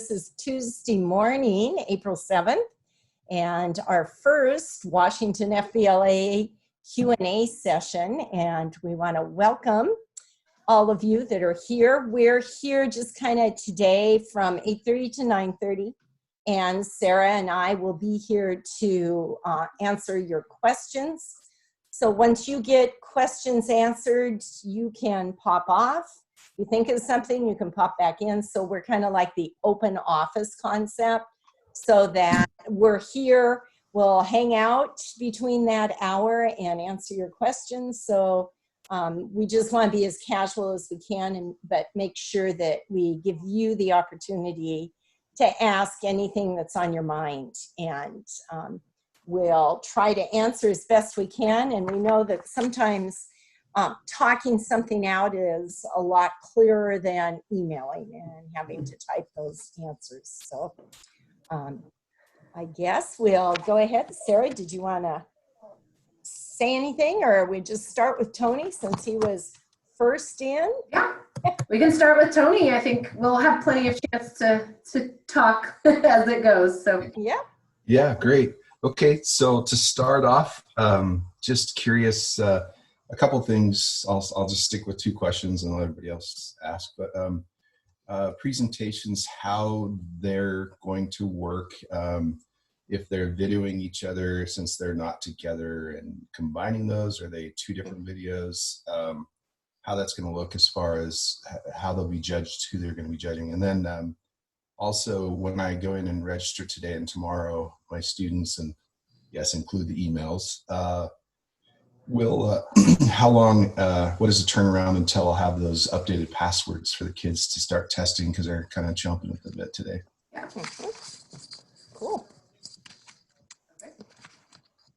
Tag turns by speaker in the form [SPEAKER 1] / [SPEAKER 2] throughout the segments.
[SPEAKER 1] This is Tuesday morning, April 7th, and our first Washington FBLA Q&A session, and we want to welcome all of you that are here. We're here just kind of today from 8:30 to 9:30, and Sarah and I will be here to answer your questions. So once you get questions answered, you can pop off. You think of something, you can pop back in. So we're kind of like the open office concept, so that we're here, we'll hang out between that hour and answer your questions. So we just want to be as casual as we can, but make sure that we give you the opportunity to ask anything that's on your mind. And we'll try to answer as best we can. And we know that sometimes talking something out is a lot clearer than emailing and having to type those answers. So I guess we'll go ahead. Sarah, did you want to say anything, or we just start with Tony since he was first in?
[SPEAKER 2] Yeah, we can start with Tony. I think we'll have plenty of chance to talk as it goes. So
[SPEAKER 3] yeah, great. Okay, so to start off, just curious, a couple things. I'll just stick with two questions and let everybody else ask. But presentations, how they're going to work, if they're videoing each other since they're not together and combining those, are they two different videos? How that's going to look as far as how they'll be judged, who they're going to be judging. And then also when I go in and register today and tomorrow, my students, and yes, include the emails, how long, what is the turnaround until I'll have those updated passwords for the kids to start testing, because they're kind of chomping at the bit today.
[SPEAKER 2] Yeah.
[SPEAKER 1] Cool.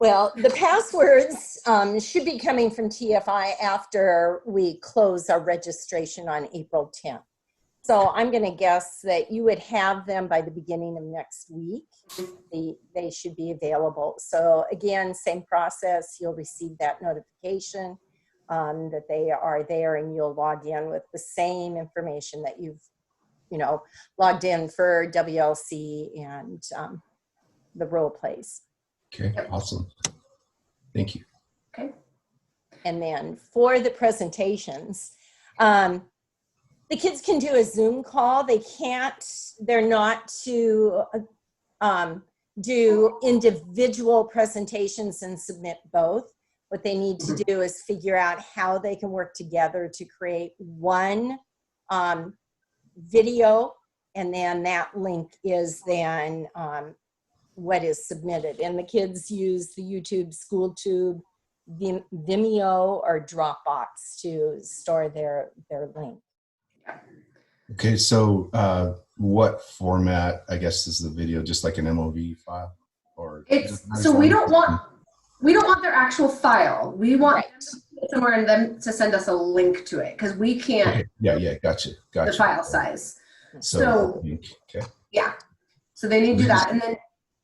[SPEAKER 1] Well, the passwords should be coming from TFI after we close our registration on April 10th. So I'm going to guess that you would have them by the beginning of next week. They should be available. So again, same process. You'll receive that notification that they are there, and you'll log in with the same information that you've, logged in for WLC and the role plays.
[SPEAKER 3] Okay, awesome. Thank you.
[SPEAKER 2] Okay.
[SPEAKER 1] And then for the presentations, the kids can do a Zoom call. They're not to do individual presentations and submit both. What they need to do is figure out how they can work together to create one video, and then that link is then what is submitted. And the kids use the YouTube, SchoolTube, Vimeo, or Dropbox to store their link.
[SPEAKER 3] Okay, so what format, I guess, is the video? Just like an MOV file, or
[SPEAKER 2] so we don't want their actual file. We want them to put it somewhere and them to send us a link to it, because we can't.
[SPEAKER 3] Okay. Yeah, gotcha.
[SPEAKER 2] The file size. So
[SPEAKER 3] okay.
[SPEAKER 2] Yeah, so they need to do that, and then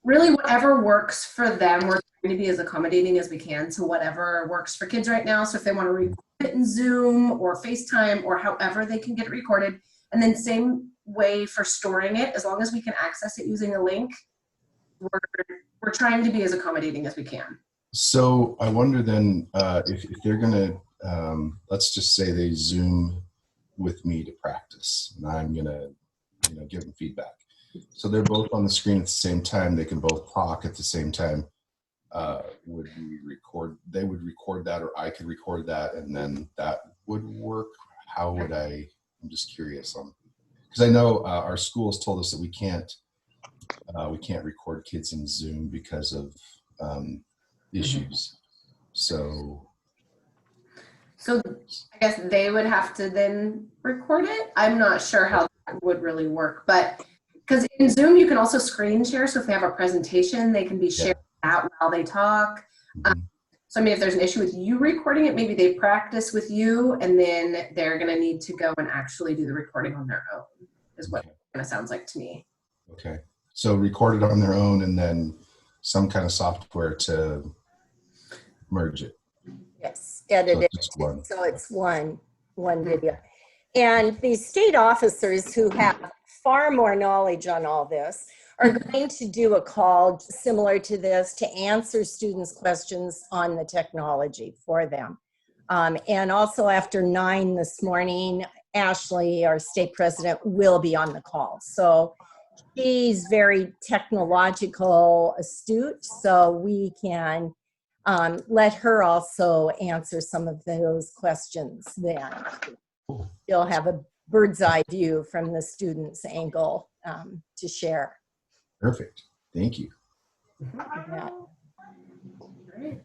[SPEAKER 2] really whatever works for them. We're trying to be as accommodating as we can to whatever works for kids right now. So if they want to record it in Zoom or FaceTime or however they can get it recorded. And then same way for storing it, as long as we can access it using a link, we're trying to be as accommodating as we can.
[SPEAKER 3] So I wonder then if they're going to, let's just say they Zoom with me to practice, and I'm going to give them feedback. So they're both on the screen at the same time. They can both talk at the same time. Would we record? They would record that, or I could record that, and then that would work. How would I? I'm just curious on, because I know our school has told us that we can't record kids in Zoom because of issues. So
[SPEAKER 2] I guess they would have to then record it. I'm not sure how that would really work, but because in Zoom you can also screen share. So if they have a presentation, they can be sharing that while they talk. So I mean, if there's an issue with you recording it, maybe they practice with you, and then they're going to need to go and actually do the recording on their own, is what it kind of sounds like to me.
[SPEAKER 3] Okay. So record it on their own, and then some kind of software to merge it.
[SPEAKER 1] Yes, edit it. So it's one video. And the state officers who have far more knowledge on all this, are going to do a call similar to this to answer students' questions on the technology for them. And also after 9 this morning, Ashley, our state president, will be on the call. So she's very technological astute, so we can let her also answer some of those questions then. She'll have a bird's eye view from the student's angle to share.
[SPEAKER 3] Perfect. Thank you.
[SPEAKER 1] Yeah.
[SPEAKER 2] Great.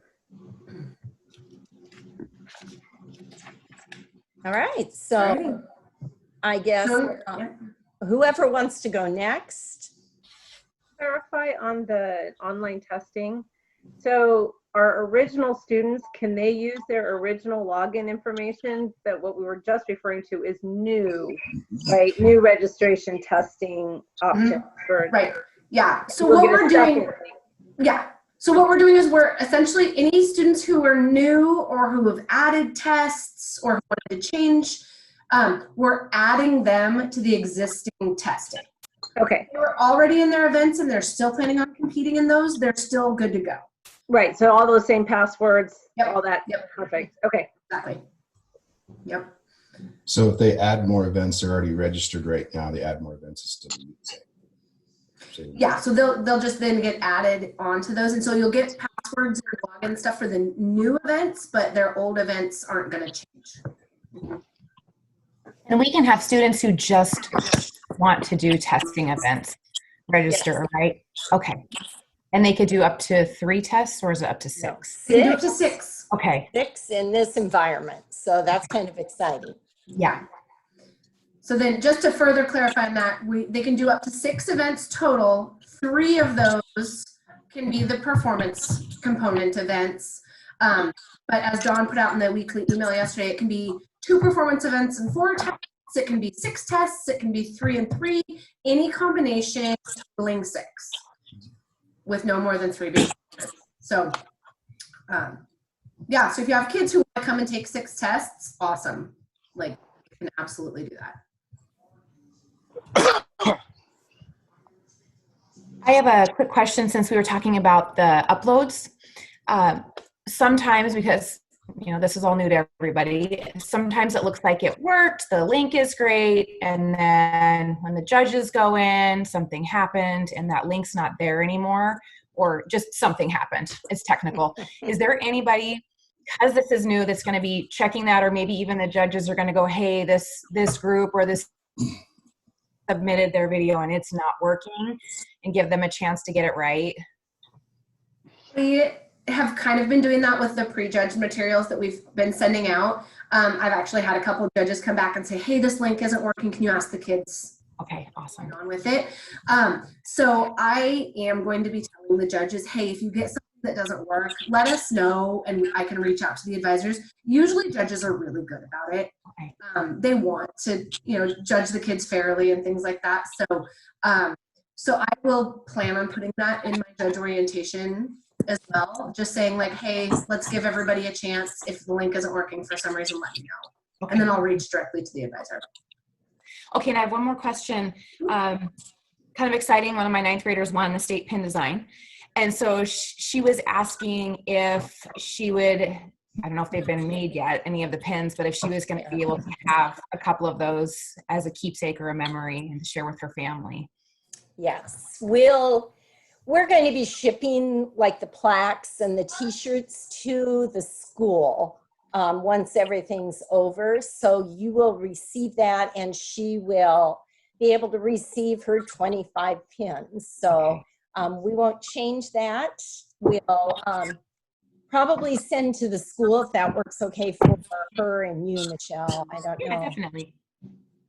[SPEAKER 1] All right, so I guess whoever wants to go next.
[SPEAKER 4] Clarify on the online testing. So our original students, can they use their original login information? That what we were just referring to is new, right? New registration testing options for
[SPEAKER 2] Right. Yeah. So what we're doing, So what we're doing is we're essentially any students who are new or who have added tests or wanted to change, we're adding them to the existing testing.
[SPEAKER 4] Okay.
[SPEAKER 2] They were already in their events and they're still planning on competing in those, they're still good to go.
[SPEAKER 4] Right. So all those same passwords, all that.
[SPEAKER 2] Yep.
[SPEAKER 4] Perfect. Okay.
[SPEAKER 2] Exactly. Yep.
[SPEAKER 3] So if they add more events, they're already registered right now. They add more events, it's still the same.
[SPEAKER 2] Yeah, so they'll just then get added onto those, and so you'll get passwords and login stuff for the new events, but their old events aren't going to change.
[SPEAKER 5] And we can have students who just want to do testing events register, right? Okay. And they could do up to 3 tests, or is it up to 6?
[SPEAKER 2] They can do up to 6.
[SPEAKER 5] Okay.
[SPEAKER 1] 6 in this environment, so that's kind of exciting.
[SPEAKER 2] Yeah. So then just to further clarify on that, they can do up to 6 events total. 3 of those can be the performance component events. But as Dawn put out in the weekly email yesterday, it can be 2 performance events and 4 tests. It can be 6 tests. It can be 3 and 3. Any combination totaling 6 with no more than 3 being. So yeah, so if you have kids who want to come and take 6 tests, awesome. Like, you can absolutely do that.
[SPEAKER 5] I have a quick question since we were talking about the uploads. Sometimes, because this is all new to everybody, sometimes it looks like it worked, the link is great, and then when the judges go in, something happened and that link's not there anymore, or just something happened. It's technical. Is there anybody, because this is new, that's going to be checking that, or maybe even the judges are going to go, hey, this group or this submitted their video and it's not working, and give them a chance to get it right?
[SPEAKER 2] We have kind of been doing that with the prejudged materials that we've been sending out. I've actually had a couple of judges come back and say, hey, this link isn't working. Can you ask the kids?
[SPEAKER 5] Okay, awesome.
[SPEAKER 2] On with it. So I am going to be telling the judges, hey, if you get something that doesn't work, let us know and I can reach out to the advisors. Usually judges are really good about it.
[SPEAKER 5] Okay.
[SPEAKER 2] They want to, judge the kids fairly and things like that. So I will plan on putting that in my judge orientation as well. Just saying like, hey, let's give everybody a chance. If the link isn't working for some reason, let me know. Okay. And then I'll reach directly to the advisor.
[SPEAKER 5] Okay, and I have one more question. Kind of exciting. One of my 9th graders won the state pin design. And so she was asking if she would, I don't know if they've been made yet, any of the pins, but if she was going to be able to have a couple of those as a keepsake or a memory and share with her family.
[SPEAKER 1] Yes, we're going to be shipping like the plaques and the t-shirts to the school once everything's over. So you will receive that, and she will be able to receive her 25 pins. So we won't change that. We'll probably send to the school if that works okay for her and you, Michelle. I don't know.
[SPEAKER 5] Yeah, definitely.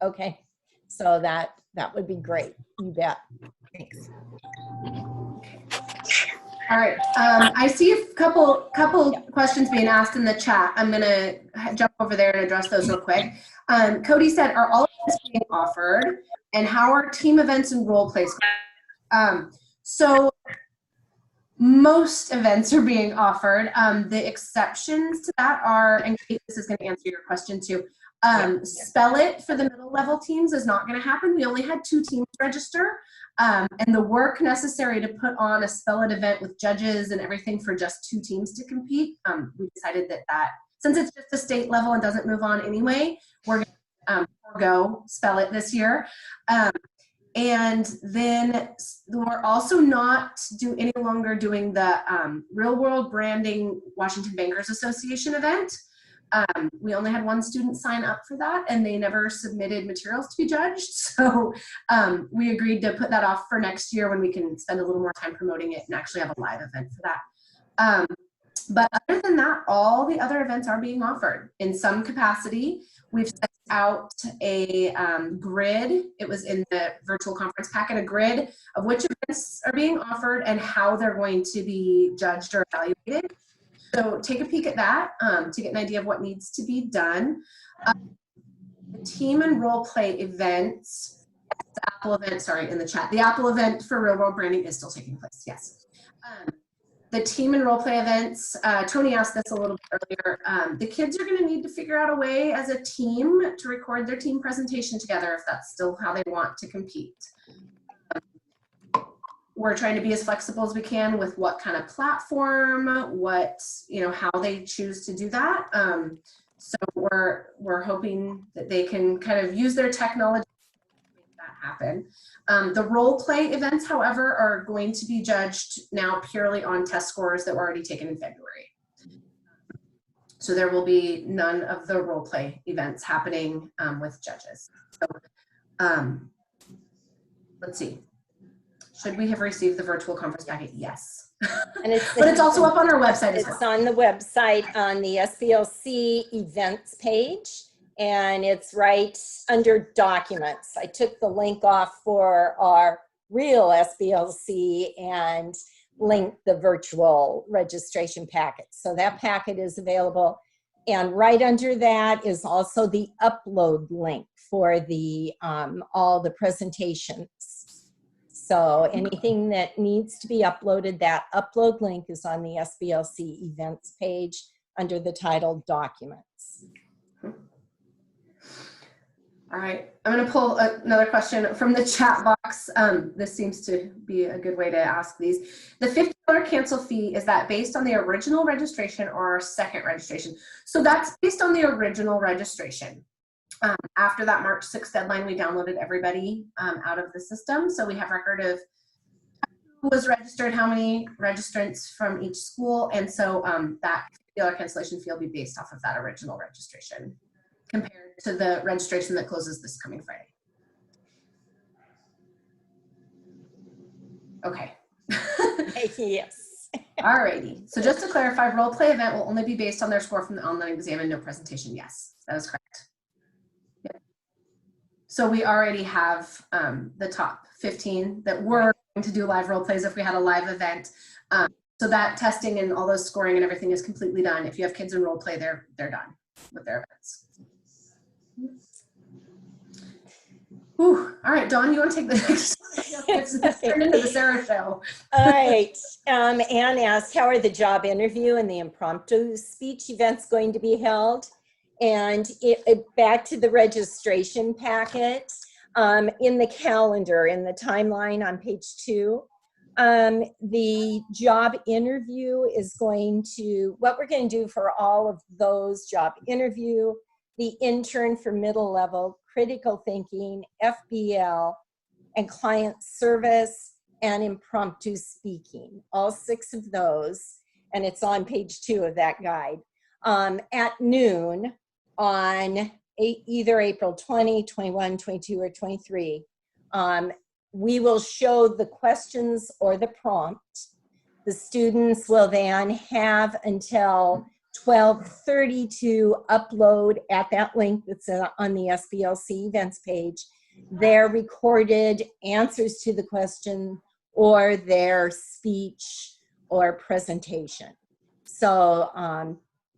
[SPEAKER 1] Okay, so that would be great. You bet.
[SPEAKER 5] Thanks.
[SPEAKER 2] All right. I see a couple questions being asked in the chat. I'm going to jump over there and address those real quick. Cody said, are all of this being offered? And how are team events and role plays going? So most events are being offered. The exceptions to that are, and Kate, this is going to answer your question too, Spell It for the middle level teams is not going to happen. We only had 2 teams register. And the work necessary to put on a Spell It event with judges and everything for just 2 teams to compete, we decided that since it's just a state level and doesn't move on anyway, we're going to forego Spell It this year. And then we're also not any longer doing the Real World Branding Washington Bankers Association event. We only had 1 student sign up for that, and they never submitted materials to be judged. So we agreed to put that off for next year when we can spend a little more time promoting it and actually have a live event for that. But other than that, all the other events are being offered in some capacity. We've sent out a grid. It was in the virtual conference packet, a grid of which events are being offered and how they're going to be judged or evaluated. So take a peek at that to get an idea of what needs to be done. The team and role play events, the Apple event, sorry, in the chat. The Apple event for Real World Branding is still taking place, yes. The team and role play events, Tony asked this a little bit earlier. The kids are gonna need to figure out a way as a team to record their team presentation together if that's still how they want to compete. We're trying to be as flexible as we can with what kind of platform, how they choose to do that. So we're hoping that they can kind of use their technology to make that happen. The role play events, however, are going to be judged now purely on test scores that were already taken in February. So there will be none of the role play events happening with judges. So let's see. Should we have received the virtual conference packet? Yes.
[SPEAKER 1] And
[SPEAKER 2] but it's also up on our website as well.
[SPEAKER 1] It's on the website on the SBLC events page, and it's right under documents. I took the link off for our real SBLC and linked the virtual registration packet. So that packet is available. And right under that is also the upload link for the all the presentations. So anything that needs to be uploaded, that upload link is on the SBLC events page under the title Documents.
[SPEAKER 2] All right, I'm going to pull another question from the chat box. This seems to be a good way to ask these. The $50 cancel fee, is that based on the original registration or second registration? So that's based on the original registration. After that March 6th deadline, we downloaded everybody out of the system. So we have record of who was registered, how many registrants from each school. And so that $50 cancellation fee will be based off of that original registration compared to the registration that closes this coming Friday. Okay.
[SPEAKER 1] Yes.
[SPEAKER 2] Alrighty. So just to clarify, role play event will only be based on their score from the online exam and no presentation. Yes, that is correct. So we already have the top 15 that were going to do live role plays if we had a live event. So that testing and all those scoring and everything is completely done. If you have kids in role play, they're done with their events. Whew. All right, Dawn, you want to take the next? Let's turn into the Sarah show.
[SPEAKER 1] All right. Anne asked, how are the job interview and the impromptu speech events going to be held? And back to the registration packet, in the calendar, in the timeline on page 2, the job interview is going to, what we're going to do for all of those job interview, the intern for middle level, critical thinking, FBL, and client service, and impromptu speaking, all 6 of those, and it's on page 2 of that guide, at noon, on either April 20, 21, 22, or 23. We will show the questions or the prompt. The students will then have until 12:30 to upload at that link that's on the SBLC events page their recorded answers to the question or their speech or presentation. So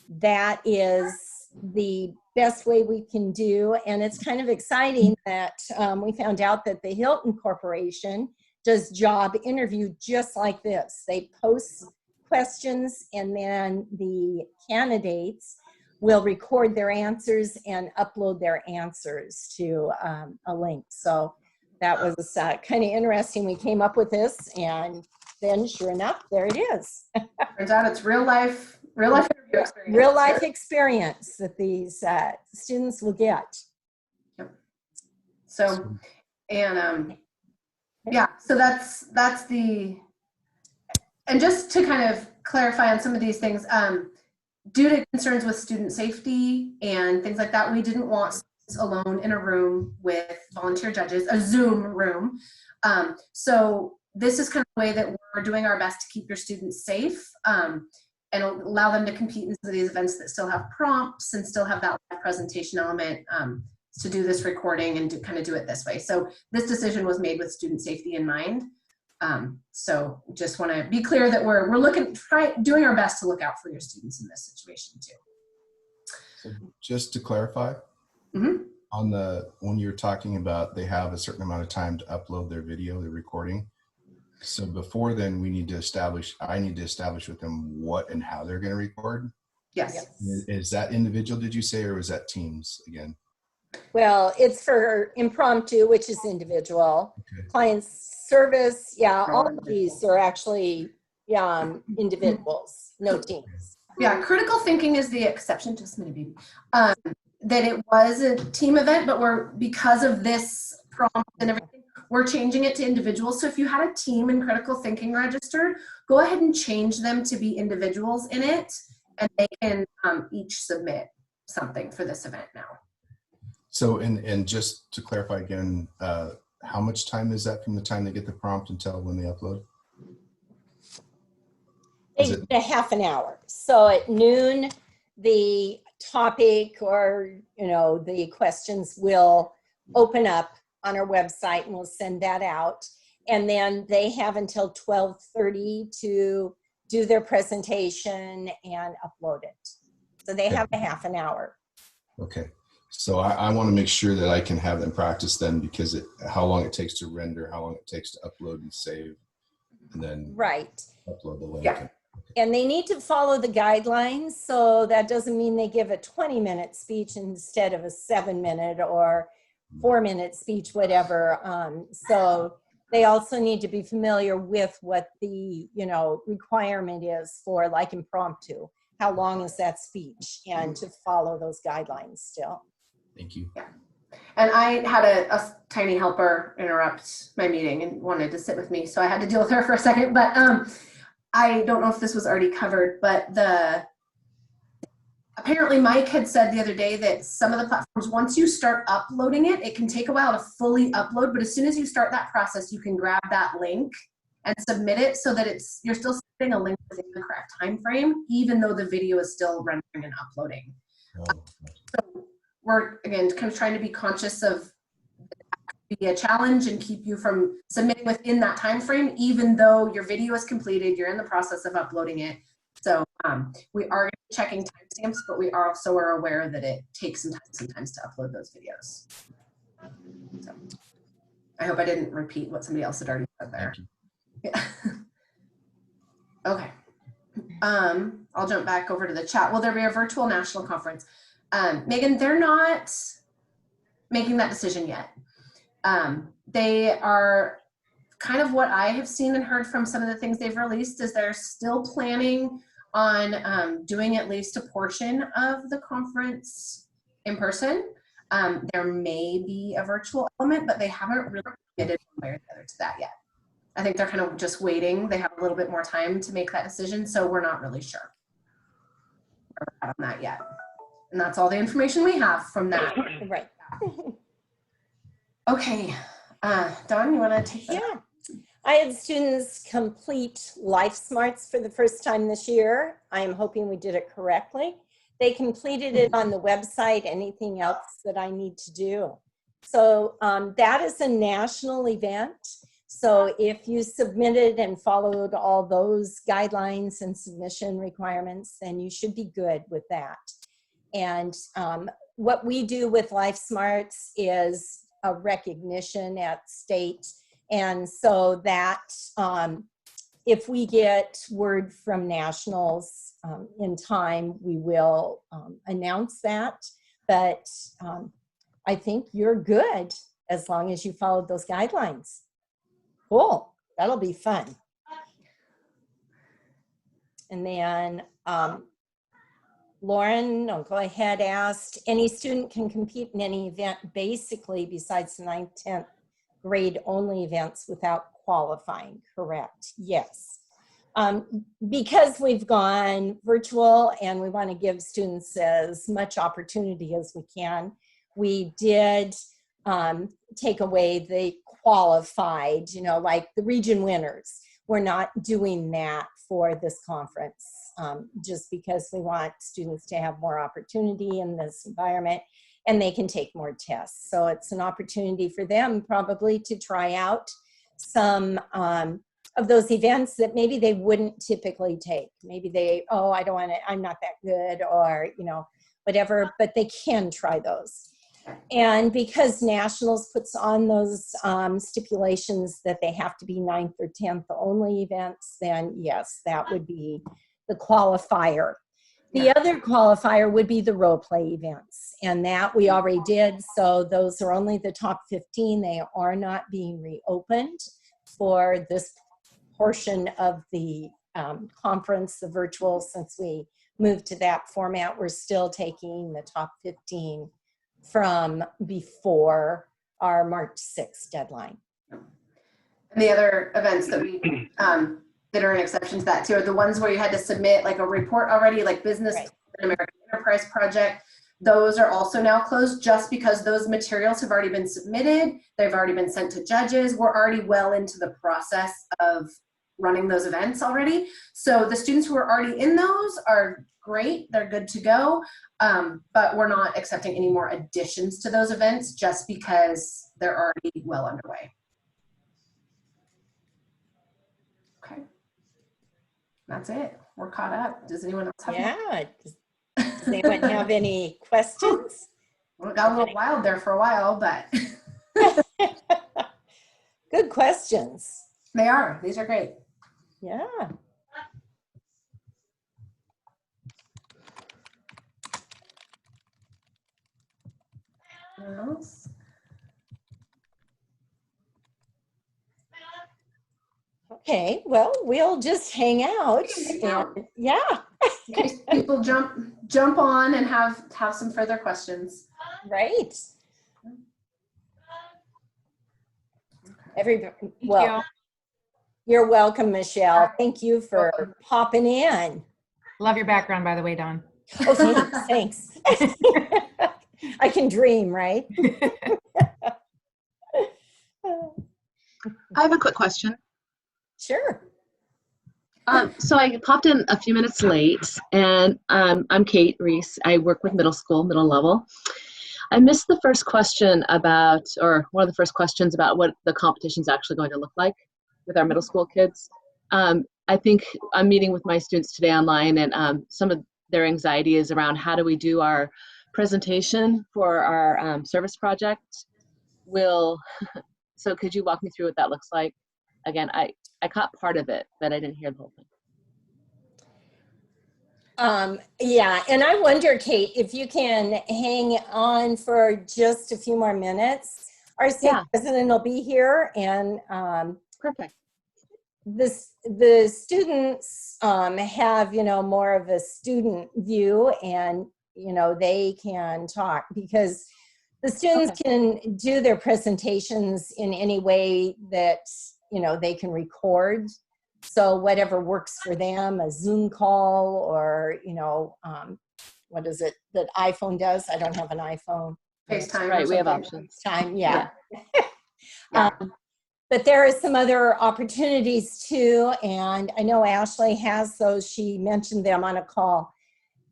[SPEAKER 1] that is the best way we can do, and it's kind of exciting that we found out that the Hilton Corporation does job interview just like this. They post questions and then the candidates will record their answers and upload their answers to a link. So that was kind of interesting. We came up with this, and then sure enough, there it is.
[SPEAKER 2] Turns out it's real life interview experience.
[SPEAKER 1] Real life experience that these students will get.
[SPEAKER 2] Yep. So, and yeah, so that's the, and just to kind of clarify on some of these things, due to concerns with student safety and things like that, we didn't want students alone in a room with volunteer judges, a Zoom room. So this is kind of the way that we're doing our best to keep your students safe, and allow them to compete in some of these events that still have prompts and still have that live presentation element, to do this recording and kind of do it this way. So this decision was made with student safety in mind. So just want to be clear that we're doing our best to look out for your students in this situation too.
[SPEAKER 3] So just to clarify, when you're talking about they have a certain amount of time to upload their video, their recording. So before then, I need to establish with them what and how they're going to record.
[SPEAKER 2] Yes.
[SPEAKER 3] Is that individual, did you say, or was that teams again?
[SPEAKER 1] Well, it's for Impromptu, which is individual. Okay. Client service, yeah, all of these are actually individuals, no teams.
[SPEAKER 2] Yeah, critical thinking is the exception, just a minute, baby. That it was a team event, but because of this prompt and everything, we're changing it to individuals. So if you had a team in critical thinking registered, go ahead and change them to be individuals in it, and they can each submit something for this event now.
[SPEAKER 3] So, and just to clarify again, how much time is that from the time they get the prompt until when they upload?
[SPEAKER 1] A half an hour. So at noon, the topic or, the questions will open up on our website, and we'll send that out. And then they have until 12:30 to do their presentation and upload it. So they have a half an hour.
[SPEAKER 3] Okay. So I want to make sure that I can have them practice then, because how long it takes to render, how long it takes to upload and save, and then upload the link.
[SPEAKER 2] Yeah.
[SPEAKER 1] And they need to follow the guidelines. So that doesn't mean they give a 20-minute speech instead of a 7-minute or 4-minute speech, whatever. So they also need to be familiar with what the, requirement is for like Impromptu. How long is that speech? And to follow those guidelines still.
[SPEAKER 3] Thank you.
[SPEAKER 2] Yeah. And I had a tiny helper interrupt my meeting and wanted to sit with me, so I had to deal with her for a second. But I don't know if this was already covered, but apparently Mike had said the other day that some of the platforms, once you start uploading it, it can take a while to fully upload, but as soon as you start that process, you can grab that link and submit it so that you're still submitting a link within the correct time frame, even though the video is still rendering and uploading. So we're, again, kind of trying to be conscious of that be a challenge and keep you from submitting within that time frame, even though your video is completed, you're in the process of uploading it. So we are checking timestamps, but we also are aware that it takes some time sometimes to upload those videos. So I hope I didn't repeat what somebody else had already said there. Yeah. Okay. I'll jump back over to the chat. Will there be a virtual national conference? Megan, they're not making that decision yet. They are kind of what I have seen and heard from some of the things they've released is they're still planning on doing at least a portion of the conference in person. There may be a virtual element, but they haven't really committed one way or the other to that yet. I think they're kind of just waiting. They have a little bit more time to make that decision, so we're not really sure on that yet. And that's all the information we have from that.
[SPEAKER 1] Right.
[SPEAKER 2] Okay. Dawn, you want to take that?
[SPEAKER 1] Yeah. I had students complete Life Smarts for the first time this year. I am hoping we did it correctly. They completed it on the website. Anything else that I need to do? So that is a national event. So if you submitted and followed all those guidelines and submission requirements, then you should be good with that. And what we do with Life Smarts is a recognition at state. And so that if we get word from nationals in time, we will announce that. But I think you're good as long as you followed those guidelines. Cool. That'll be fun. And then Lauren, go ahead, asked, any student can compete in any event basically besides the 9th, 10th grade only events without qualifying, correct? Yes. Because we've gone virtual and we want to give students as much opportunity as we can, we did take away the qualified, like the region winners. We're not doing that for this conference, just because we want students to have more opportunity in this environment and they can take more tests. So it's an opportunity for them probably to try out some of those events that maybe they wouldn't typically take. Maybe they, I don't want to, I'm not that good, or, whatever, but they can try those. And because Nationals puts on those stipulations that they have to be 9th or 10th only events, then yes, that would be the qualifier. The other qualifier would be the role play events, and that we already did. So those are only the top 15. They are not being reopened for this portion of the conference, the virtual. Since we moved to that format, we're still taking the top 15 from before our March 6th deadline.
[SPEAKER 2] And the other events that we that are an exception to that too are the ones where you had to submit like a report already, like Business and American Enterprise Project. Those are also now closed just because those materials have already been submitted. They've already been sent to judges. We're already well into the process of running those events already. So the students who are already in those are great. They're good to go. But we're not accepting any more additions to those events just because they're already well underway. Okay. That's it. We're caught up. Does anyone else have any?
[SPEAKER 1] Does anyone have any questions?
[SPEAKER 2] Well, it got a little wild there for a while, but
[SPEAKER 1] good questions.
[SPEAKER 2] They are. These are great.
[SPEAKER 1] Yeah.
[SPEAKER 2] Anyone else?
[SPEAKER 1] Okay, well, we'll just hang out. And, yeah.
[SPEAKER 2] In case people jump on and have some further questions.
[SPEAKER 1] Right. You're welcome, Michelle. Thank you for popping in.
[SPEAKER 5] Love your background, by the way, Dawn.
[SPEAKER 1] Oh, thanks. I can dream, right?
[SPEAKER 6] I have a quick question.
[SPEAKER 1] Sure.
[SPEAKER 6] So I popped in a few minutes late, and I'm Kate Reese. I work with middle school, middle level. I missed the first question about, or one of the first questions about what the competition is actually going to look like with our middle school kids. I think I'm meeting with my students today online, and some of their anxiety is around how do we do our presentation for our service project. So could you walk me through what that looks like? Again, I caught part of it, but I didn't hear the whole thing.
[SPEAKER 1] Yeah, and I wonder, Kate, if you can hang on for just a few more minutes. Our state president will be here, and
[SPEAKER 6] perfect.
[SPEAKER 1] The students have, more of a student view, and, they can talk because the students can do their presentations in any way that, they can record. So whatever works for them, a Zoom call or, what is it that iPhone does? I don't have an iPhone.
[SPEAKER 2] FaceTime.
[SPEAKER 6] Right, we have options.
[SPEAKER 1] FaceTime, yeah. But there are some other opportunities too, and I know Ashley has those. She mentioned them on a call.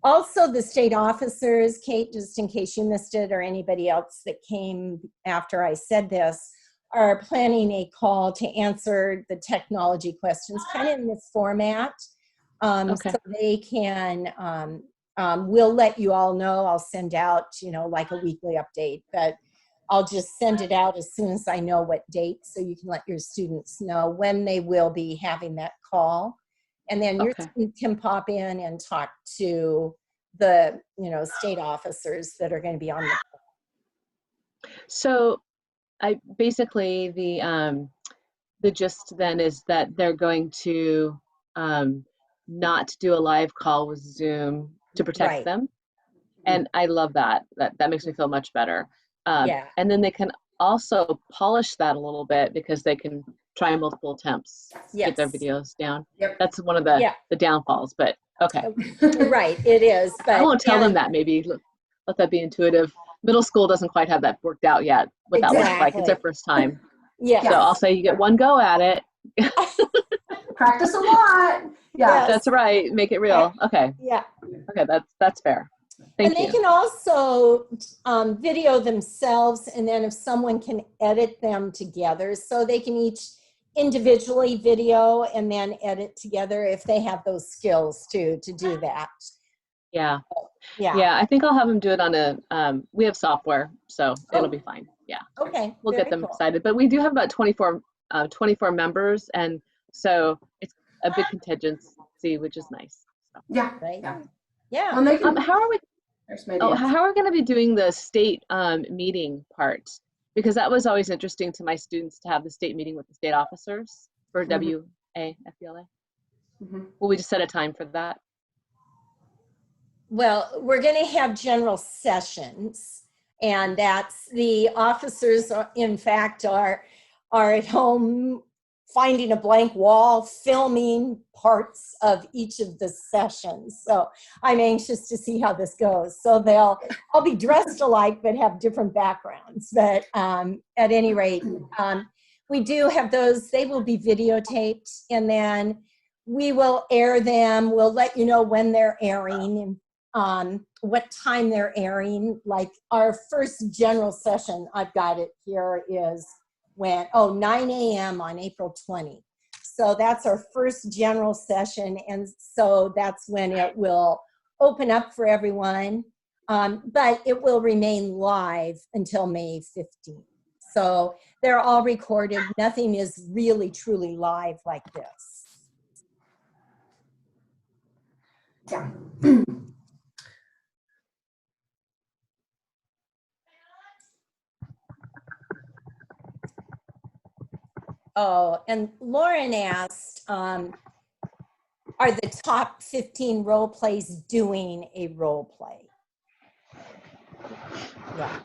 [SPEAKER 1] Also, the state officers, Kate, just in case you missed it, or anybody else that came after I said this, are planning a call to answer the technology questions, kind of in this format. So they can, we'll let you all know. I'll send out, like a weekly update, but I'll just send it out as soon as I know what date, so you can let your students know when they will be having that call. And then your
[SPEAKER 6] Okay.
[SPEAKER 1] student can pop in and talk to the, state officers that are going to be on the.
[SPEAKER 6] So I basically the gist then is that they're going to not do a live call with Zoom to protect
[SPEAKER 1] Right.
[SPEAKER 6] them. And I love that. That makes me feel much better.
[SPEAKER 1] Yeah.
[SPEAKER 6] And then they can also polish that a little bit because they can try multiple attempts to get their
[SPEAKER 1] Yes.
[SPEAKER 6] videos down.
[SPEAKER 2] Yep.
[SPEAKER 6] That's one of the downfalls, but okay.
[SPEAKER 1] Right, it is. But
[SPEAKER 6] I won't tell them that. Maybe let that be intuitive. Middle school doesn't quite have that worked out yet. What that looks like. It's their first time.
[SPEAKER 1] Yes.
[SPEAKER 6] So I'll say you get one go at it.
[SPEAKER 2] Practice a lot. Yeah.
[SPEAKER 1] Yes.
[SPEAKER 6] That's right. Make it real. Okay.
[SPEAKER 1] Yeah.
[SPEAKER 6] Okay. That's fair. Thank
[SPEAKER 1] And
[SPEAKER 6] you.
[SPEAKER 1] they can also video themselves, and then if someone can edit them together, so they can each individually video and then edit together if they have those skills to do that.
[SPEAKER 6] Yeah.
[SPEAKER 1] Yeah.
[SPEAKER 6] Yeah. I think I'll have them do it on we have software, so it'll be fine. Yeah.
[SPEAKER 1] Okay.
[SPEAKER 6] We'll
[SPEAKER 1] very
[SPEAKER 6] get them
[SPEAKER 1] cool.
[SPEAKER 6] excited. But we do have about 24 members, and so it's a big contingency, which is nice. So.
[SPEAKER 2] Yeah.
[SPEAKER 1] Right.
[SPEAKER 2] Yeah.
[SPEAKER 1] Yeah.
[SPEAKER 2] Well, they can,
[SPEAKER 6] How are we?
[SPEAKER 2] there's my
[SPEAKER 6] Oh,
[SPEAKER 2] ideas.
[SPEAKER 6] how are we going to be doing the state meeting part? Because that was always interesting to my students to have the state meeting with the state officers for
[SPEAKER 2] Mhm.
[SPEAKER 6] WA, FBLA.
[SPEAKER 2] Mhm.
[SPEAKER 6] Will we just set a time for that?
[SPEAKER 1] Well, we're going to have general sessions, and that's the officers in fact are at home finding a blank wall, filming parts of each of the sessions. So I'm anxious to see how this goes. So I'll be dressed alike but have different backgrounds. But at any rate, we do have those. They will be videotaped, and then we will air them. We'll let you know when they're airing and what time they're airing. Like our first general session, I've got it here, is 9 a.m. on April 20. So that's our first general session. And so that's when it will open up for everyone. But it will remain live until May 15th. So they're all recorded. Nothing is really truly live like this.
[SPEAKER 2] Yeah.
[SPEAKER 1] Oh, and Lauren asked, are the top 15 role plays doing a role play? Yeah.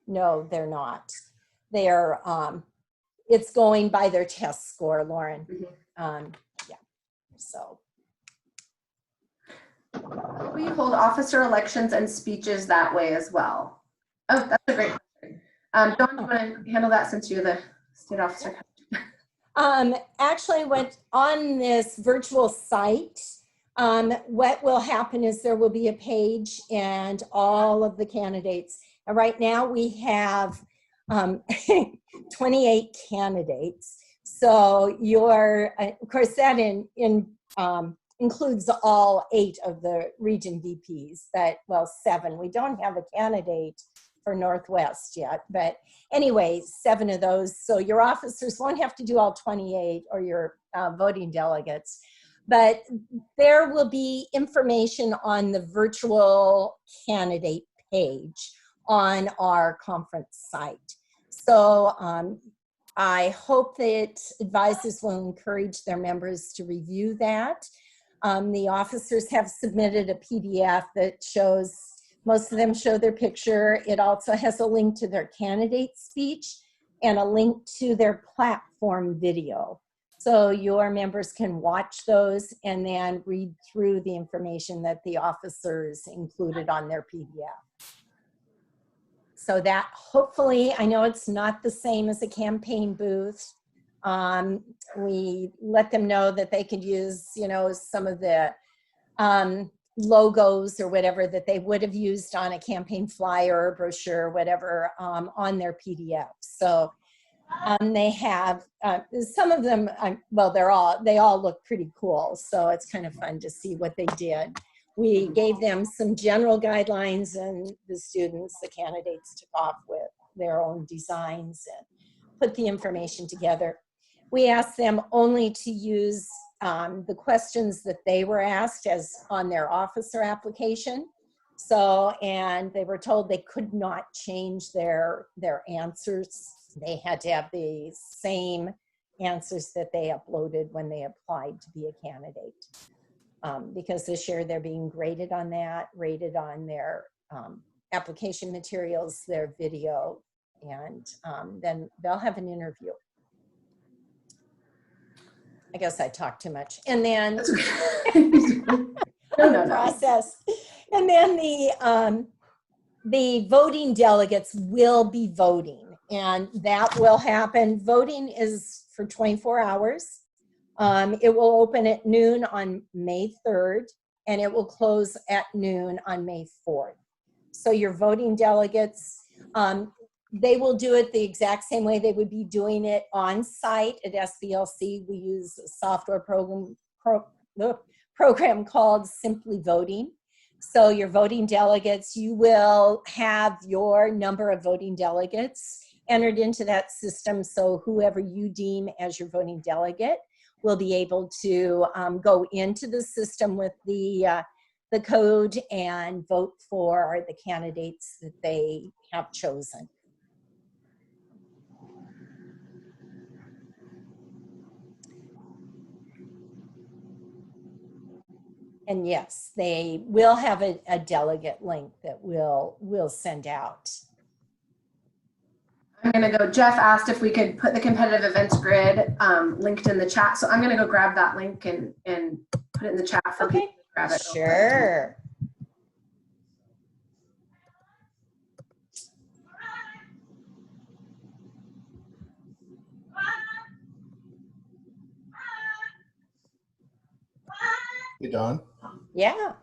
[SPEAKER 1] No, they're not. They're, it's going by their test score, Lauren. Yeah, so.
[SPEAKER 2] We hold officer elections and speeches that way as well. Oh, that's a great question. Dawn, do you want to handle that since you're the state officer?
[SPEAKER 1] Actually, went on this virtual site. What will happen is there will be a page and all of the candidates. And right now we have 28 candidates. So of course, that includes all 8 of the region VPs, but 7. We don't have a candidate for Northwest yet, but anyway, 7 of those. So your officers won't have to do all 28, or your voting delegates, but there will be information on the virtual candidate page on our conference site. So I hope that advisors will encourage their members to review that. The officers have submitted a PDF that shows, most of them show their picture. It also has a link to their candidate speech and a link to their platform video. So your members can watch those and then read through the information that the officers included on their PDF. So that hopefully, I know it's not the same as a campaign booth. We let them know that they could use, some of the logos or whatever that they would have used on a campaign flyer or brochure or whatever on their PDF. So they have some of them, they all look pretty cool. So it's kind of fun to see what they did. We gave them some general guidelines, and the candidates took off with their own designs and put the information together. we asked them only to use the questions that they were asked as on their officer application. So, and they were told they could not change their answers. They had to have the same answers that they uploaded when they applied to be a candidate. Because this year they're being graded on that, rated on their application materials, their video, and then they'll have an interview. I guess I talked too much. And then
[SPEAKER 2] No.
[SPEAKER 1] process. And then the voting delegates will be voting, and that will happen. Voting is for 24 hours. It will open at noon on May 3rd, and it will close at noon on May 4th. So your voting delegates, they will do it the exact same way they would be doing it on site at SBLC. We use a software program called Simply Voting. So your voting delegates, you will have your number of voting delegates entered into that system. So whoever you deem as your voting delegate will be able to go into the system with the code and vote for the candidates that they have chosen. And yes, they will have a delegate link that we'll send out.
[SPEAKER 2] I'm going to go. Jeff asked if we could put the competitive events grid linked in the chat. So I'm going to go grab that link and put it in the chat for people to grab it.
[SPEAKER 1] Sure.
[SPEAKER 3] Hey, Dawn.
[SPEAKER 1] Yeah.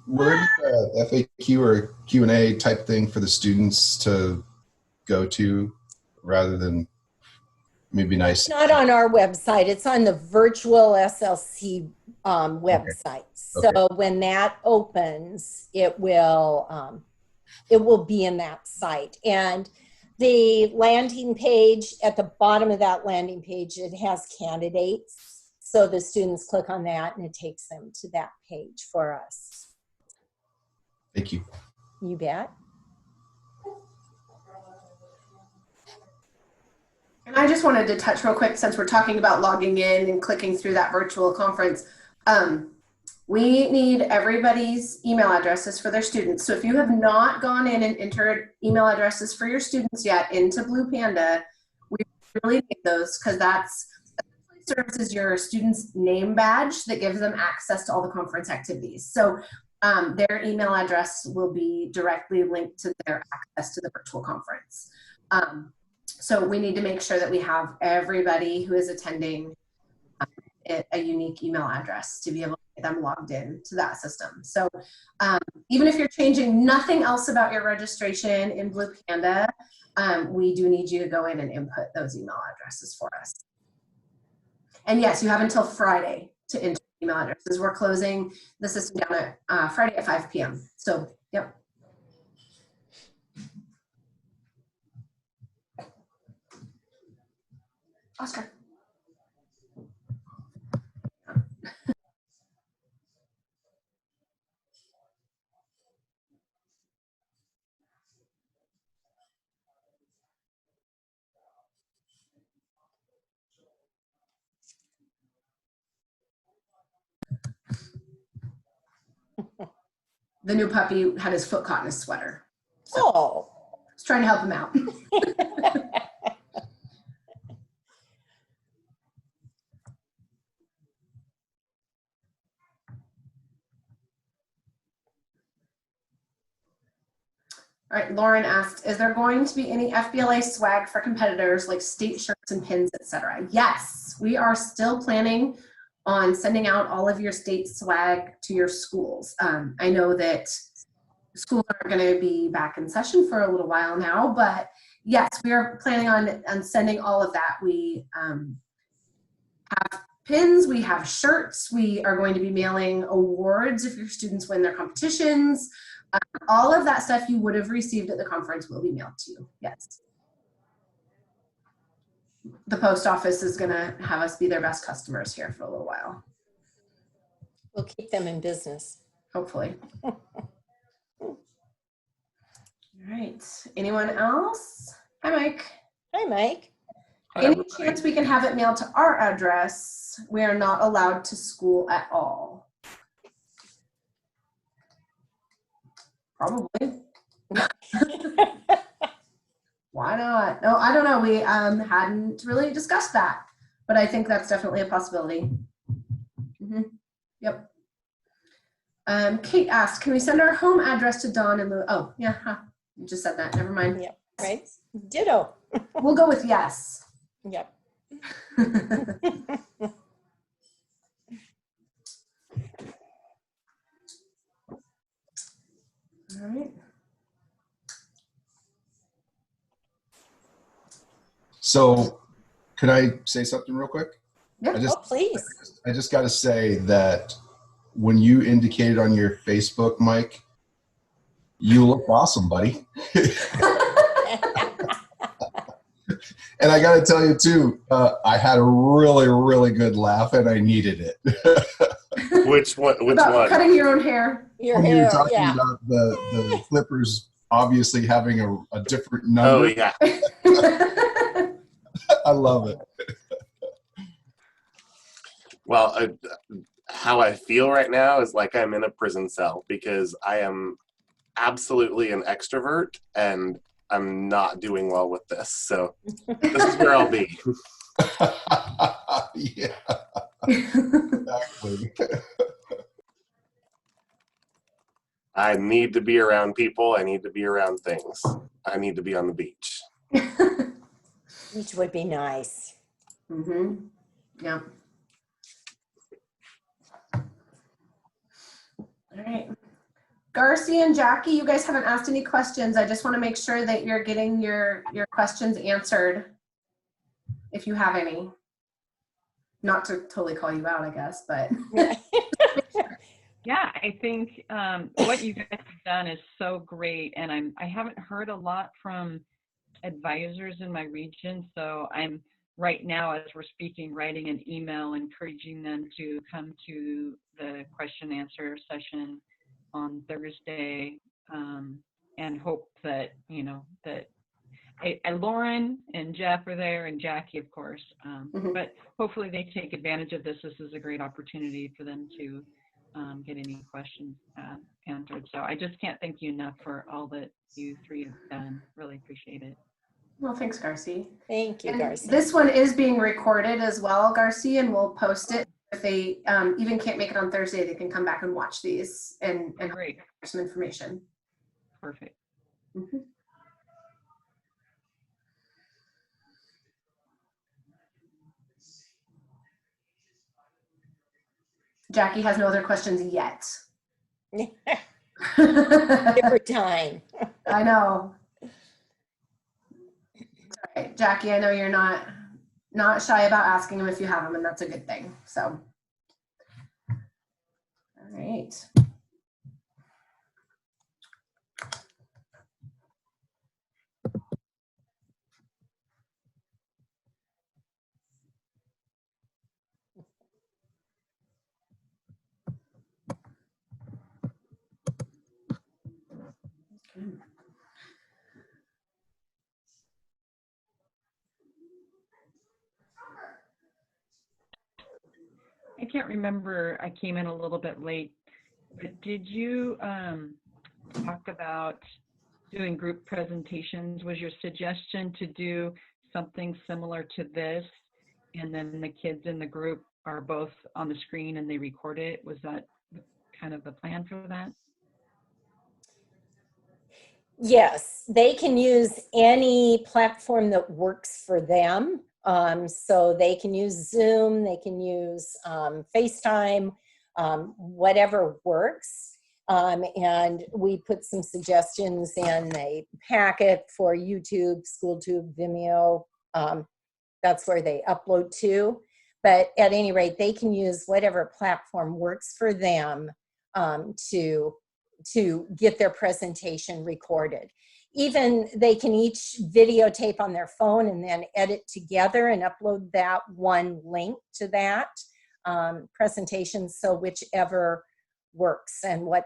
[SPEAKER 3] Where did the FAQ or Q&A type thing for the students to go to rather than maybe nice?
[SPEAKER 1] It's not on our website. It's on the virtual SLC website.
[SPEAKER 3] Okay.
[SPEAKER 1] So when that opens, it will be in that site. And the landing page, at the bottom of that landing page, it has candidates. So the students click on that and it takes them to that page for us.
[SPEAKER 3] Thank you.
[SPEAKER 1] You bet.
[SPEAKER 2] And I just wanted to touch real quick, since we're talking about logging in and clicking through that virtual conference. We need everybody's email addresses for their students. So if you have not gone in and entered email addresses for your students yet into Blue Panda, we really need those, because that's serves as your student's name badge that gives them access to all the conference activities. So their email address will be directly linked to their access to the virtual conference. So we need to make sure that we have everybody who is attending a unique email address to be able to get them logged in to that system. So even if you're changing nothing else about your registration in Blue Panda, we do need you to go in and input those email addresses for us. And yes, you have until Friday to enter email addresses. We're closing the system down at Friday at 5 p.m. So, yep. Oscar. The new puppy had his foot caught in his sweater. So
[SPEAKER 1] Oh.
[SPEAKER 2] I was trying to help him out. All right, Lauren asked, is there going to be any FBLA swag for competitors like state shirts and pins, etc.? Yes, we are still planning on sending out all of your state swag to your schools. I know that schools aren't going to be back in session for a little while now, but yes, we are planning on sending all of that. We have pins, we have shirts, we are going to be mailing awards if your students win their competitions. All of that stuff you would have received at the conference will be mailed to you, yes. the post office is going to have us be their best customers here for a little while.
[SPEAKER 1] We'll keep them in business.
[SPEAKER 2] Hopefully. All right. Anyone else? Hi, Mike.
[SPEAKER 1] Hi, Mike.
[SPEAKER 2] Any chance we can have it mailed to our address? We are not allowed to school at all. Probably. Why not? No, I don't know. We hadn't really discussed that, but I think that's definitely a possibility. Yep. Kate asked, can we send our home address to Dawn and Lou? Oh, yeah, you just said that. Never mind.
[SPEAKER 1] Yep, right. Ditto.
[SPEAKER 2] We'll go with yes.
[SPEAKER 1] Yep.
[SPEAKER 2] All right.
[SPEAKER 3] So could I say something real quick?
[SPEAKER 2] Yeah.
[SPEAKER 1] Please.
[SPEAKER 3] I just got to say that when you indicated on your Facebook, Mike, you look awesome, buddy. And I got to tell you too, I had a really, really good laugh and I needed it.
[SPEAKER 7] Which one? Which
[SPEAKER 2] about
[SPEAKER 7] one?
[SPEAKER 2] cutting your own hair.
[SPEAKER 1] Your
[SPEAKER 3] When you
[SPEAKER 1] hair,
[SPEAKER 3] were talking
[SPEAKER 1] yeah.
[SPEAKER 3] about the Clippers obviously having a different number.
[SPEAKER 7] Oh yeah.
[SPEAKER 3] I love it.
[SPEAKER 7] Well, how I feel right now is like I'm in a prison cell because I am absolutely an extrovert and I'm not doing well with this. So this is where I'll be.
[SPEAKER 3] Yeah, exactly.
[SPEAKER 7] I need to be around people. I need to be around things. I need to be on the beach.
[SPEAKER 1] Which would be nice.
[SPEAKER 2] Yeah. All right. Garcia and Jackie, you guys haven't asked any questions. I just want to make sure that you're getting your questions answered if you have any. Not to totally call you out, I guess, but.
[SPEAKER 8] Yeah, I think what you guys have done is so great, and I haven't heard a lot from advisors in my region, so I'm right now, as we're speaking, writing an email encouraging them to come to the question answer session on Thursday, and hope that, you know, that Lauren and Jeff are there, and Jackie, of course, but hopefully they take advantage of this. This is a great opportunity for them to get any questions answered. So I just can't thank you enough for all that you three have done. Really appreciate it.
[SPEAKER 2] Well, thanks, Garcia.
[SPEAKER 1] Thank you,
[SPEAKER 2] And
[SPEAKER 1] Garcia.
[SPEAKER 2] this one is being recorded as well, Garcia, and we'll post it. If they even can't make it on Thursday, they can come back and watch these and
[SPEAKER 8] Great.
[SPEAKER 2] some information.
[SPEAKER 8] Perfect.
[SPEAKER 2] Jackie has no other questions yet.
[SPEAKER 1] Give her time.
[SPEAKER 2] I know. It's all right, Jackie, I know you're not shy about asking them if you have them, and that's a good thing. So, all right.
[SPEAKER 8] I can't remember, I came in a little bit late, but did you talk about doing group presentations? Was your suggestion to do something similar to this, and then the kids in the group are both on the screen and they record it? Was that kind of the plan for that?
[SPEAKER 1] Yes, they can use any platform that works for them. So they can use Zoom, they can use FaceTime, whatever works. And we put some suggestions in a packet for YouTube, SchoolTube, Vimeo. That's where they upload to. But at any rate, they can use whatever platform works for them to get their presentation recorded. even they can each videotape on their phone and then edit together and upload that one link to that presentation. So whichever works and what,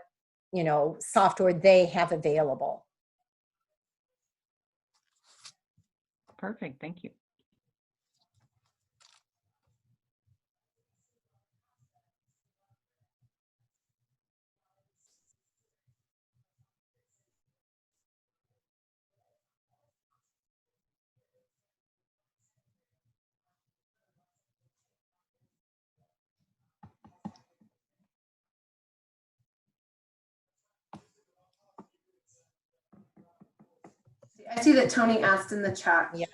[SPEAKER 1] you know, software they have available.
[SPEAKER 8] Perfect. Thank you.
[SPEAKER 2] I see that Tony asked in the chat.
[SPEAKER 1] Yeah.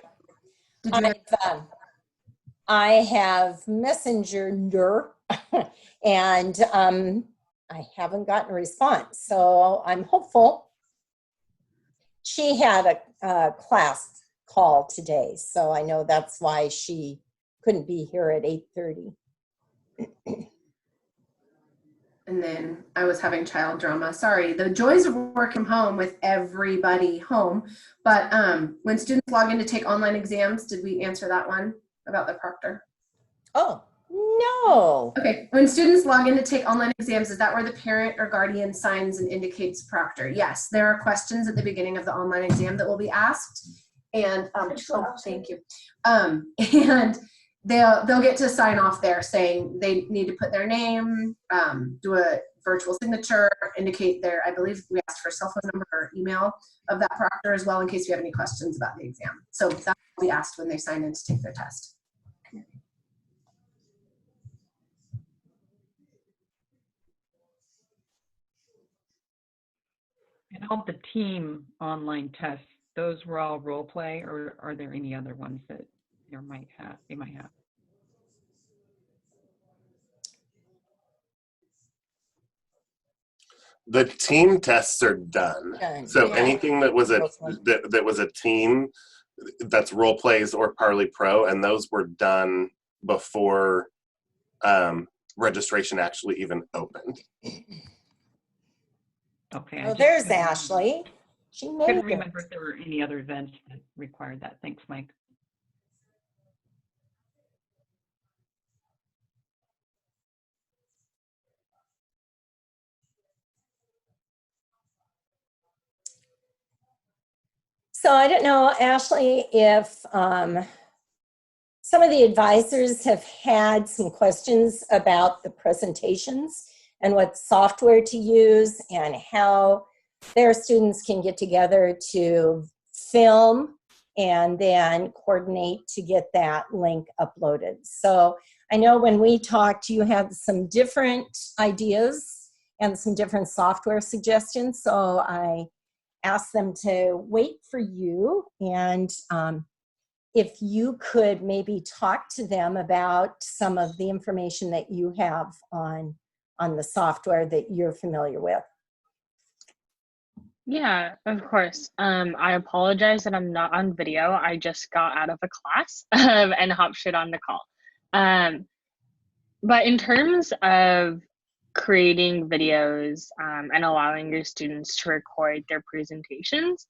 [SPEAKER 2] Did you
[SPEAKER 1] I have Messenger and I haven't gotten a response, so I'm hopeful. She had a class call today, so I know that's why she couldn't be here at 8:30.
[SPEAKER 2] And then I was having child drama. Sorry, the joys of working from home with everybody home. But when students log in to take online exams, did we answer that one about the proctor?
[SPEAKER 1] Oh, no.
[SPEAKER 2] Okay, when students log in to take online exams, is that where the parent or guardian signs and indicates proctor? Yes, there are questions at the beginning of the online exam that will be asked. And, oh, thank you. And they'll get to sign off there saying they need to put their name, do a virtual signature, indicate their, I believe we asked for cell phone number or email of that proctor as well in case you have any questions about the exam. So that will be asked when they sign in to take their test.
[SPEAKER 8] And all the team online tests, those were all role play, or are there any other ones that they might have?
[SPEAKER 7] The team tests are done. So
[SPEAKER 1] Yeah.
[SPEAKER 7] anything that was that was a team, that's role plays or Parley Pro, and those were done before registration actually even opened.
[SPEAKER 8] Okay.
[SPEAKER 1] Oh, there's Ashley. She made
[SPEAKER 8] couldn't
[SPEAKER 1] it.
[SPEAKER 8] remember if there were any other events that required that. Thanks, Mike.
[SPEAKER 1] So I don't know, Ashley, if some of the advisors have had some questions about the presentations and what software to use and how their students can get together to film and then coordinate to get that link uploaded. So I know when we talked, you had some different ideas and some different software suggestions. So I asked them to wait for you, and if you could maybe talk to them about some of the information that you have on the software that you're familiar with.
[SPEAKER 9] Yeah, of course. I apologize that I'm not on video. I just got out of a class and hopped straight on the call. But in terms of creating videos and allowing your students to record their presentations,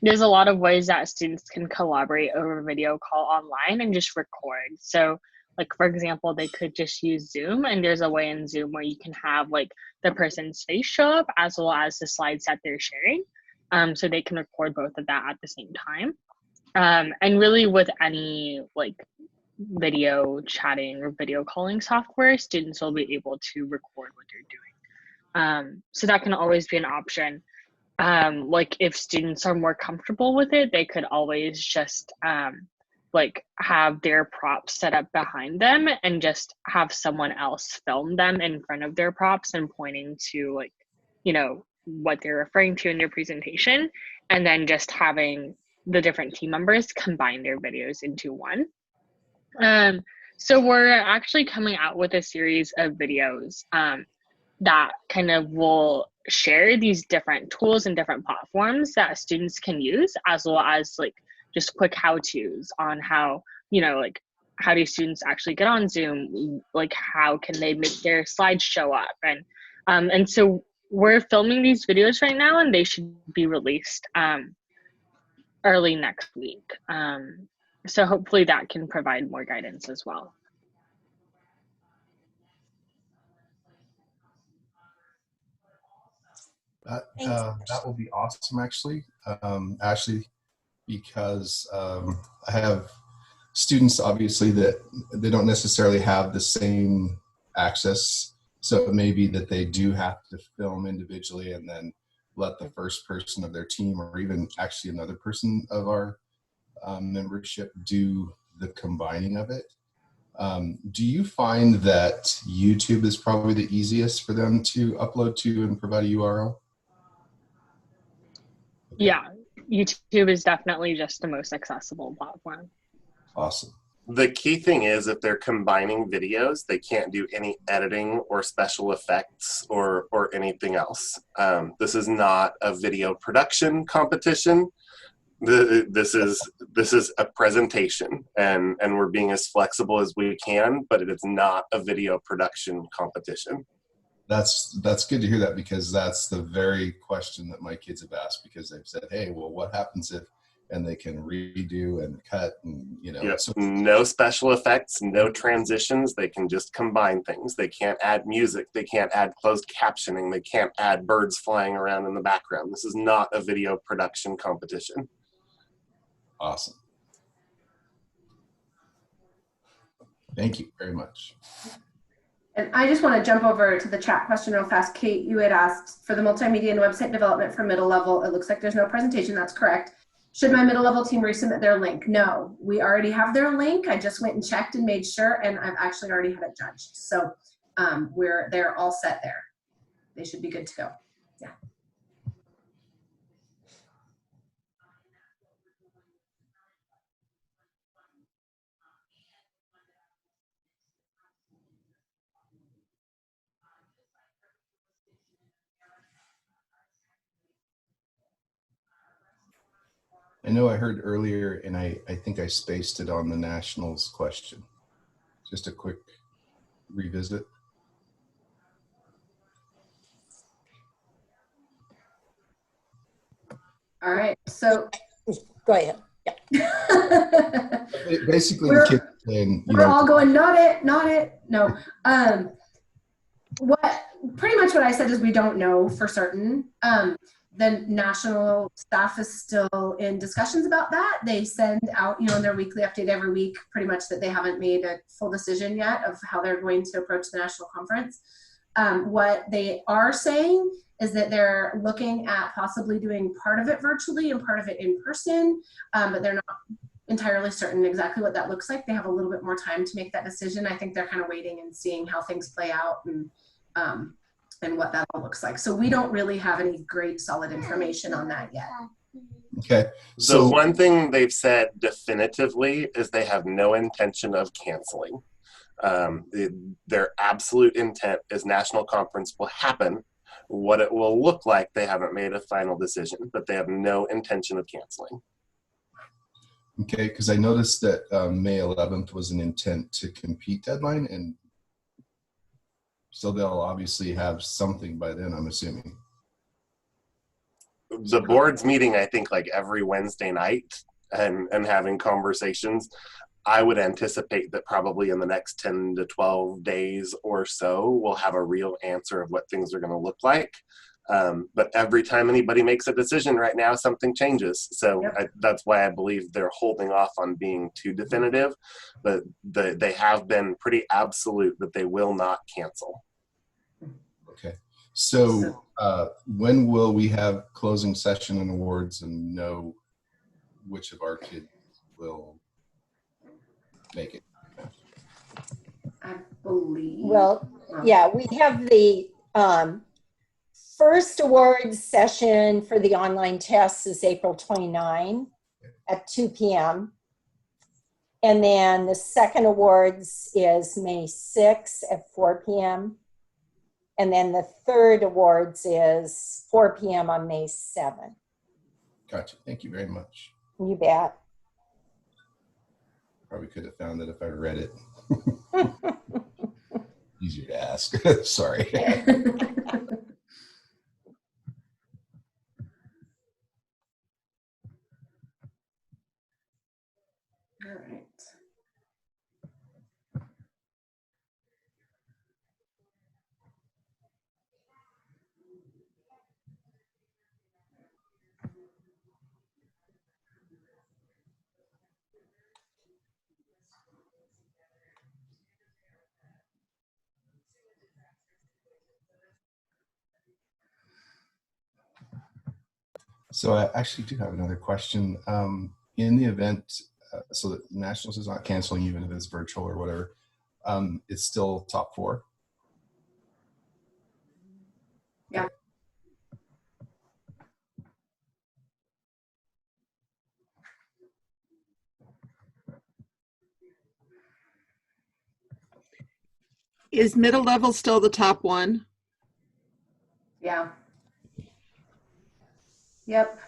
[SPEAKER 9] there's a lot of ways that students can collaborate over video call online and just record. So like, for example, they could just use Zoom, and there's a way in Zoom where you can have like the person's face show up as well as the slides that they're sharing. So they can record both of that at the same time. And really with any like video chatting or video calling software, students will be able to record what they're doing. So that can always be an option. Like if students are more comfortable with it, they could always just like have their props set up behind them and just have someone else film them in front of their props and pointing to like, you know, what they're referring to in their presentation, and then just having the different team members combine their videos into one. So we're actually coming out with a series of videos that kind of will share these different tools and different platforms that students can use, as well as like just quick how-tos on how, you know, like how do students actually get on Zoom, like how can they make their slides show up, and so we're filming these videos right now, and they should be released early next week. So hopefully that can provide more guidance as well.
[SPEAKER 3] That will be awesome, actually, Ashley, because I have students, obviously, that they don't necessarily have the same access. So it may be that they do have to film individually and then let the first person of their team, or even actually another person of our membership, do the combining of it. Do you find that YouTube is probably the easiest for them to upload to and provide a URL? Okay.
[SPEAKER 9] Yeah, YouTube is definitely just the most accessible platform.
[SPEAKER 3] Awesome.
[SPEAKER 7] The key thing is, if they're combining videos, they can't do any editing or special effects or anything else. This is not a video production competition. This is a presentation, and we're being as flexible as we can, but it is not a video production competition.
[SPEAKER 3] That's good to hear that, because that's the very question that my kids have asked, because they've said, hey, well, what happens if, and they can redo and cut, and
[SPEAKER 7] Yep.
[SPEAKER 3] So
[SPEAKER 7] No special effects, no transitions. They can just combine things. They can't add music. They can't add closed captioning. They can't add birds flying around in the background. This is not a video production competition.
[SPEAKER 3] Awesome. Thank you very much.
[SPEAKER 2] And I just want to jump over to the chat question real fast. Kate, you had asked for the multimedia and website development for middle level. It looks like there's no presentation. That's correct. Should my middle level team resubmit their link? No, we already have their link. I just went and checked and made sure, and I've actually already had it judged. So they're all set there. They should be good to go. Yeah.
[SPEAKER 3] I know I heard earlier, and I think I spaced it on the nationals question. Just a quick revisit.
[SPEAKER 2] All right. So
[SPEAKER 1] Go ahead. Yeah.
[SPEAKER 3] Basically, the kids saying,
[SPEAKER 2] we're all going, not it. No. Pretty much what I said is we don't know for certain. The national staff is still in discussions about that. They send out, in their weekly update every week, pretty much that they haven't made a full decision yet of how they're going to approach the national conference. What they are saying is that they're looking at possibly doing part of it virtually and part of it in person, but they're not entirely certain exactly what that looks like. They have a little bit more time to make that decision. I think they're kind of waiting and seeing how things play out and what that all looks like. So we don't really have any great solid information on that yet.
[SPEAKER 3] Okay.
[SPEAKER 7] So one thing they've said definitively is they have no intention of canceling. Their absolute intent is national conference will happen. What it will look like, they haven't made a final decision, but they have no intention of canceling.
[SPEAKER 3] Okay, because I noticed that May 11th was an intent to compete deadline, and so they'll obviously have something by then, I'm assuming.
[SPEAKER 7] The board's meeting, I think, like every Wednesday night and having conversations. I would anticipate that probably in the next 10 to 12 days or so, we'll have a real answer of what things are going to look like. But every time anybody makes a decision right now, something changes. So yep. That's why I believe they're holding off on being too definitive, but they have been pretty absolute that they will not cancel.
[SPEAKER 3] Okay. So when will we have closing session and awards and know which of our kids will make it?
[SPEAKER 2] I believe.
[SPEAKER 1] Well, yeah, we have the first awards session for the online tests is April 29 at 2 p.m. And then the second awards is May 6 at 4 p.m. And then the third awards is 4 p.m. on May 7.
[SPEAKER 3] Gotcha. Thank you very much.
[SPEAKER 1] You bet.
[SPEAKER 3] Probably could have found it if I read it. Easier to ask. Sorry. So I actually do have another question. In the event, so that Nationals is not canceling, even if it's virtual or whatever, it's still top 4?
[SPEAKER 2] Yeah.
[SPEAKER 10] Is middle level still the top 1?
[SPEAKER 2] Yeah. Yep.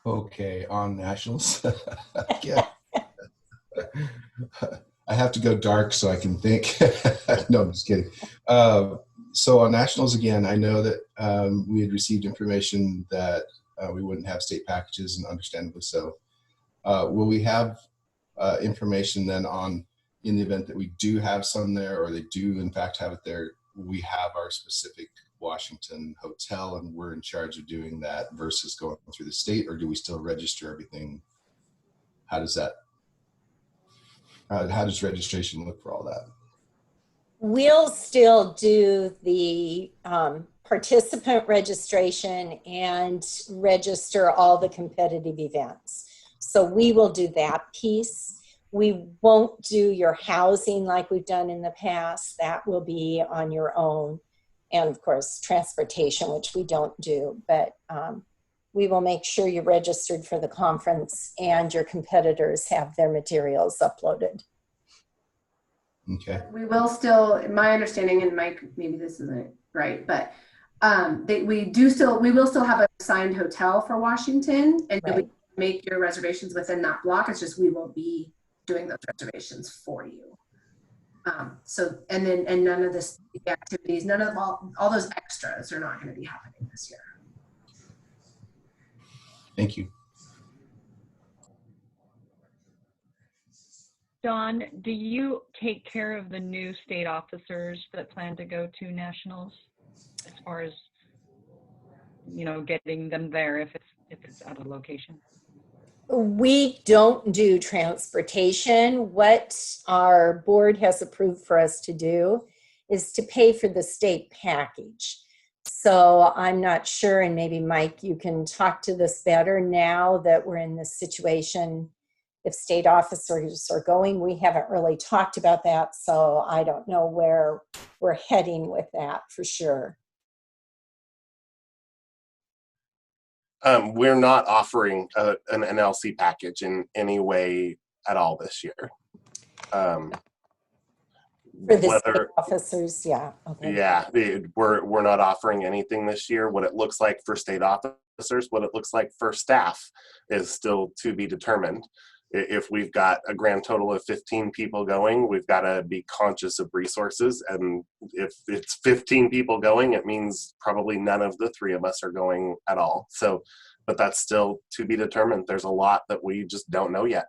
[SPEAKER 3] Okay, on Nationals. Yeah. I have to go dark so I can think. No, I'm just kidding. So on Nationals, again, I know that we had received information that we wouldn't have state packages, and understandably so. Will we have information then on, in the event that we do have some there, or they do in fact have it there, we have our specific Washington hotel and we're in charge of doing that versus going through the state, or do we still register everything? How does that, how does registration look for all that?
[SPEAKER 1] We'll still do the participant registration and register all the competitive events. So we will do that piece. We won't do your housing like we've done in the past. That will be on your own. And of course, transportation, which we don't do. But we will make sure you're registered for the conference and your competitors have their materials uploaded.
[SPEAKER 3] Okay.
[SPEAKER 2] We will still, my understanding, and Mike, maybe this isn't right, but we will still have an assigned hotel for Washington, and you'll be make your reservations within that block. It's just we won't be doing those reservations for you. So, and none of the activities, none of all those extras are not going to be happening this year.
[SPEAKER 3] Thank you.
[SPEAKER 8] Dawn, do you take care of the new state officers that plan to go to Nationals, as far as, you know, getting them there if it's at a location?
[SPEAKER 1] We don't do transportation. What our board has approved for us to do is to pay for the state package. So I'm not sure, and maybe Mike, you can talk to this better now that we're in this situation. If state officers are going, we haven't really talked about that, so I don't know where we're heading with that for sure.
[SPEAKER 7] We're not offering an NLC package in any way at all this year.
[SPEAKER 1] For the state officers, yeah. Okay.
[SPEAKER 7] Yeah, we're not offering anything this year. What it looks like for state officers, what it looks like for staff is still to be determined. If we've got a grand total of 15 people going, we've got to be conscious of resources. And if it's 15 people going, it means probably none of the 3 of us are going at all. So, but that's still to be determined. There's a lot that we just don't know yet.